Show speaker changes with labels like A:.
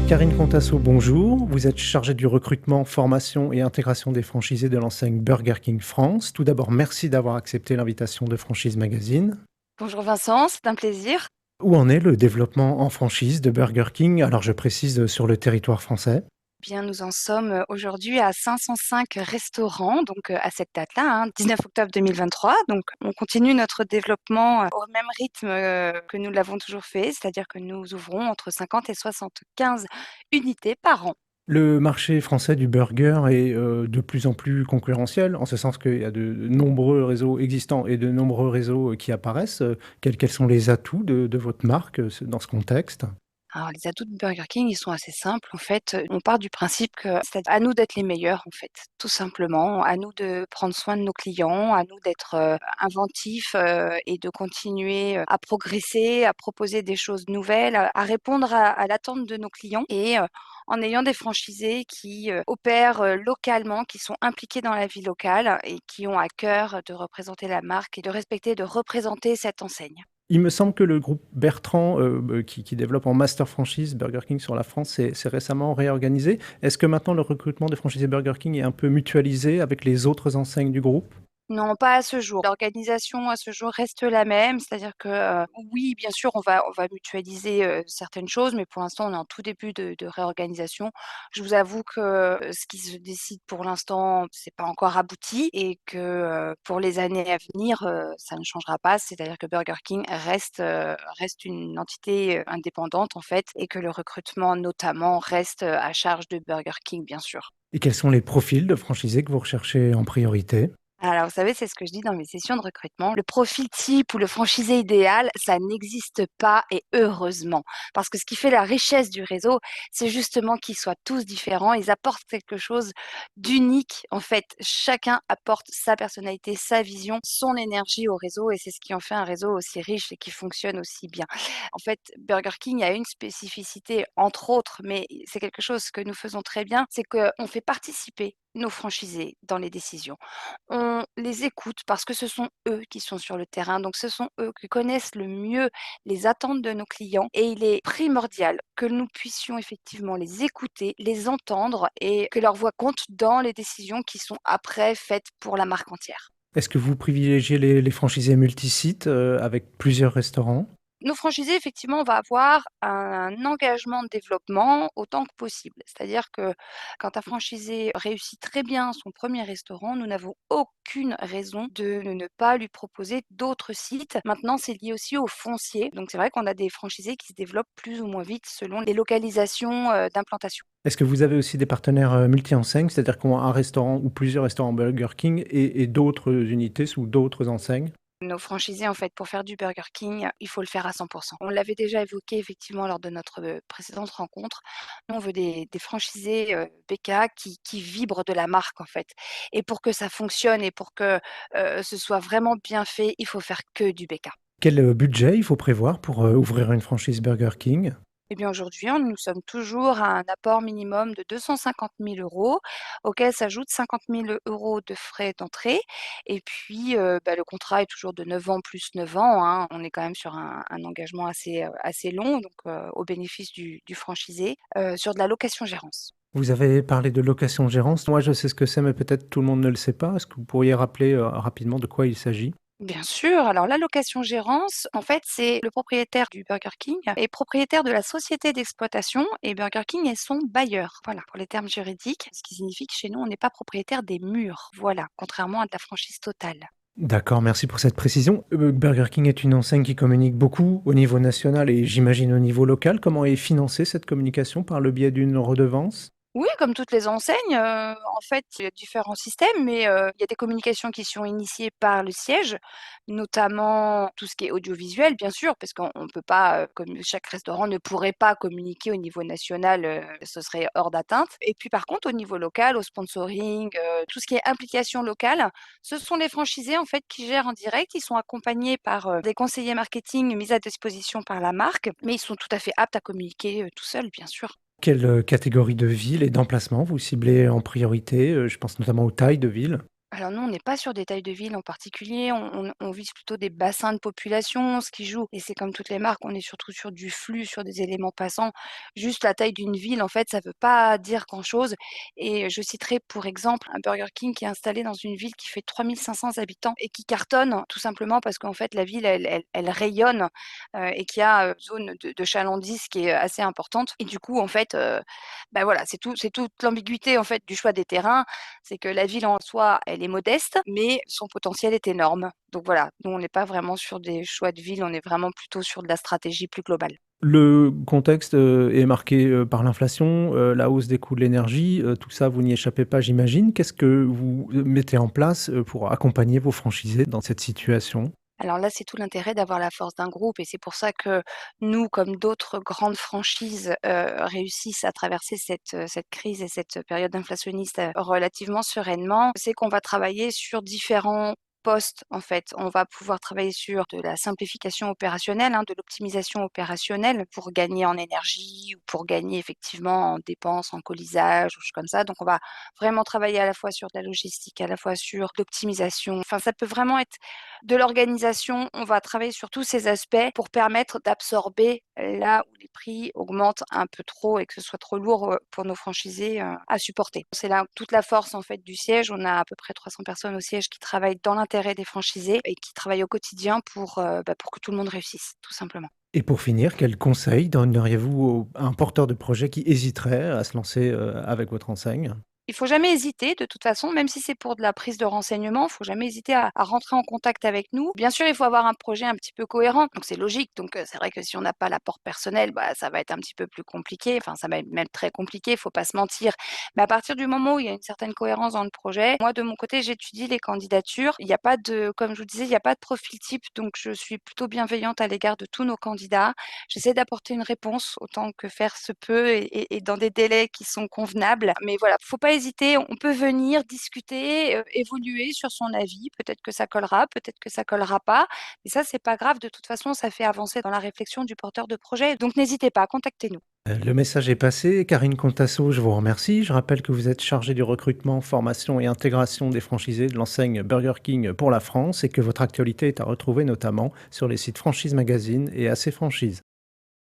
A: Karine Contasso, bonjour. Vous êtes chargée du recrutement, formation et intégration des franchisés de l'enseigne Burger King France. Tout d'abord, merci d'avoir accepté l'invitation de Franchise Magazine.
B: Bonjour Vincent, c'est un plaisir.
A: Où en est le développement en franchise de Burger King? Alors, je précise sur le territoire français.
B: Bien, nous en sommes aujourd'hui à 505 restaurants, donc à cette date-là, 19 octobre 2023. Donc, on continue notre développement au même rythme que nous l'avons toujours fait, c'est-à-dire que nous ouvrons entre 50 et 75 unités par an.
A: Le marché français du burger est de plus en plus concurrentiel, en ce sens qu'il y a de nombreux réseaux existants et de nombreux réseaux qui apparaissent. Quels sont les atouts de votre marque dans ce contexte?
B: Alors, les atouts de Burger King, ils sont assez simples. En fait, on part du principe que c'est à nous d'être les meilleurs, en fait, tout simplement. À nous de prendre soin de nos clients, à nous d'être inventifs et de continuer à progresser, à proposer des choses nouvelles, à répondre à l'attente de nos clients et en ayant des franchisés qui opèrent localement, qui sont impliqués dans la vie locale et qui ont à cœur de représenter la marque et de respecter, de représenter cette enseigne.
A: Il me semble que le groupe Bertrand, qui développe en master franchise Burger King sur la France, s'est récemment réorganisé. Est-ce que maintenant le recrutement des franchisés Burger King est un peu mutualisé avec les autres enseignes du groupe?
B: Non, pas à ce jour. L'organisation à ce jour reste la même, c'est-à-dire que, oui, bien sûr, on va mutualiser, certaines choses, mais pour l'instant, on est en tout début de réorganisation. Je vous avoue que, ce qui se décide pour l'instant, c'est pas encore abouti et que, pour les années à venir, ça ne changera pas. C'est-à-dire que Burger King reste une entité, indépendante, en fait, et que le recrutement, notamment, reste, à charge de Burger King, bien sûr.
A: Et quels sont les profils de franchisés que vous recherchez en priorité?
B: Alors, vous savez, c'est ce que je dis dans mes sessions de recrutement. Le profil type ou le franchisé idéal, ça n'existe pas et heureusement. Parce que ce qui fait la richesse du réseau, c'est justement qu'ils soient tous différents. Ils apportent quelque chose d'unique. En fait, chacun apporte sa personnalité, sa vision, son énergie au réseau et c'est ce qui en fait un réseau aussi riche et qui fonctionne aussi bien. En fait, Burger King a une spécificité, entre autres, mais c'est quelque chose que nous faisons très bien, c'est qu'on fait participer nos franchisés dans les décisions. On les écoute parce que ce sont eux qui sont sur le terrain, donc ce sont eux qui connaissent le mieux les attentes de nos clients et il est primordial que nous puissions effectivement les écouter, les entendre et que leur voix compte dans les décisions qui sont après faites pour la marque entière.
A: Est-ce que vous privilégiez les franchisés multisites avec plusieurs restaurants?
B: Nos franchisés, effectivement, on va avoir un engagement de développement autant que possible. C'est-à-dire que quand un franchisé réussit très bien son premier restaurant, nous n'avons aucune raison de ne pas lui proposer d'autres sites. Maintenant, c'est lié aussi au foncier. Donc, c'est vrai qu'on a des franchisés qui se développent plus ou moins vite selon les localisations d'implantation.
A: Est-ce que vous avez aussi des partenaires multi-enseignes, c'est-à-dire qu'on a un restaurant ou plusieurs restaurants Burger King et d'autres unités sous d'autres enseignes?
B: Nos franchisés, en fait, pour faire du Burger King, il faut le faire à 100. On l'avait déjà évoqué effectivement lors de notre, précédente rencontre. Nous, on veut des franchisés, BK qui vibrent de la marque, en fait et pour que ça fonctionne et pour que, ce soit vraiment bien fait, il faut faire que du BK.
A: Quel budget il faut prévoir pour ouvrir une franchise Burger King?
B: Eh bien, aujourd'hui, nous sommes toujours à un apport minimum de 250 000 €, auquel s'ajoutent 50 000 € de frais d'entrée et puis, le contrat est toujours de 9 ans plus 9 ans, hein. On est quand même sur un engagement assez long donc, au bénéfice du franchisé, sur de la location-gérance.
A: Vous avez parlé de location-gérance. Moi, je sais ce que c'est, mais peut-être tout le monde ne le sait pas. Est-ce que vous pourriez rappeler rapidement de quoi il s'agit?
B: Bien sûr, alors la location-gérance, en fait, c'est le propriétaire du Burger King est propriétaire de la société d'exploitation et Burger King est son bailleur. Voilà, pour les termes juridiques, ce qui signifie que chez nous, on n'est pas propriétaire des murs. Voilà, contrairement à de la franchise totale.
A: D'accord, merci pour cette précision. Burger King est une enseigne qui communique beaucoup au niveau national et j'imagine au niveau local. Comment est financée cette communication? Par le biais d'une redevance?
B: Oui, comme toutes les enseignes, en fait, il y a différents systèmes, mais il y a des communications qui sont initiées par le siège, notamment tout ce qui est audiovisuel, bien sûr, parce qu'on ne peut pas, comme chaque restaurant ne pourrait pas communiquer au niveau national, ce serait hors d'atteinte et puis, par contre, au niveau local, au sponsoring, tout ce qui est implication locale, ce sont les franchisés, en fait, qui gèrent en direct. Ils sont accompagnés par, des conseillers marketing mis à disposition par la marque, mais ils sont tout à fait aptes à communiquer, tout seuls, bien sûr.
A: Quelle catégorie de ville et d'emplacement vous ciblez en priorité? Je pense notamment aux tailles de ville.
B: Alors nous, on n'est pas sur des tailles de villes en particulier, on vise plutôt des bassins de population, ce qui joue et c'est comme toutes les marques, on est surtout sur du flux, sur des éléments passants. Juste la taille d'une ville, en fait, ça veut pas dire grand-chose et je citerai pour exemple un Burger King qui est installé dans une ville qui fait 3 500 habitants et qui cartonne tout simplement parce qu'en fait la ville elle rayonne, et qu'il y a, zone de chalandise qui est assez importante et du coup en fait, bah, voilà, c'est toute l'ambiguïté en fait du choix des terrains. C'est que la ville en soi, elle est modeste, mais son potentiel est énorme. Donc voilà, nous on n'est pas vraiment sur des choix de ville, on est vraiment plutôt sur de la stratégie plus globale.
A: Le contexte, est marqué, par l'inflation, la hausse des coûts de l'énergie, tout ça, vous n'y échappez pas, j'imagine. Qu'est-ce que vous, mettez en place, pour accompagner vos franchisés dans cette situation?
B: Alors là, c'est tout l'intérêt d'avoir la force d'un groupe et c'est pour ça que nous, comme d'autres grandes franchises, réussissent à traverser cette crise et cette période inflationniste, relativement sereinement. C'est qu'on va travailler sur différents postes, en fait. On va pouvoir travailler sur de la simplification opérationnelle, hein, de l'optimisation opérationnelle pour gagner en énergie ou pour gagner effectivement en dépenses, en colisage ou choses comme ça. Donc on va vraiment travailler à la fois sur de la logistique, à la fois sur l'optimisation. Enfin, ça peut vraiment être de l'organisation, on va travailler sur tous ces aspects pour permettre d'absorber là où les prix augmentent un peu trop et que ce soit trop lourd, pour nos franchisés, à supporter. C'est là toute la force en fait du siège. On a à peu près 300 personnes au siège qui travaillent dans l'intérêt des franchisés et qui travaillent au quotidien pour que tout le monde réussisse, tout simplement.
A: Et pour finir, quels conseils donneriez-vous à un porteur de projet qui hésiterait à se lancer, avec votre enseigne?
B: Il faut jamais hésiter de toute façon, même si c'est pour de la prise de renseignements, il faut jamais hésiter à rentrer en contact avec nous. Bien sûr, il faut avoir un projet un petit peu cohérent, donc c'est logique. Donc, c'est vrai que si on n'a pas l'apport personnel, bah, ça va être un petit peu plus compliqué, enfin ça va être même très compliqué, il faut pas se mentir. Mais à partir du moment où il y a une certaine cohérence dans le projet, moi de mon côté, j'étudie les candidatures. Il y a pas de comme je vous disais, il y a pas de profil type, donc je suis plutôt bienveillante à l'égard de tous nos candidats. J'essaie d'apporter une réponse autant que faire se peut et dans des délais qui sont convenables. Mais voilà, faut pas hésiter, on peut venir discuter, évoluer sur son avis. Peut-être que ça collera, peut-être que ça collera pas. Mais ça, c'est pas grave. De toute façon, ça fait avancer dans la réflexion du porteur de projet. Donc n'hésitez pas, contactez-nous.
A: Le message est passé. Karine Contasso, je vous remercie. Je rappelle que vous êtes chargée du recrutement, formation et intégration des franchisés de l'enseigne Burger King pour la France et que votre actualité est à retrouver notamment sur les sites Franchise Magazine et AC Franchise.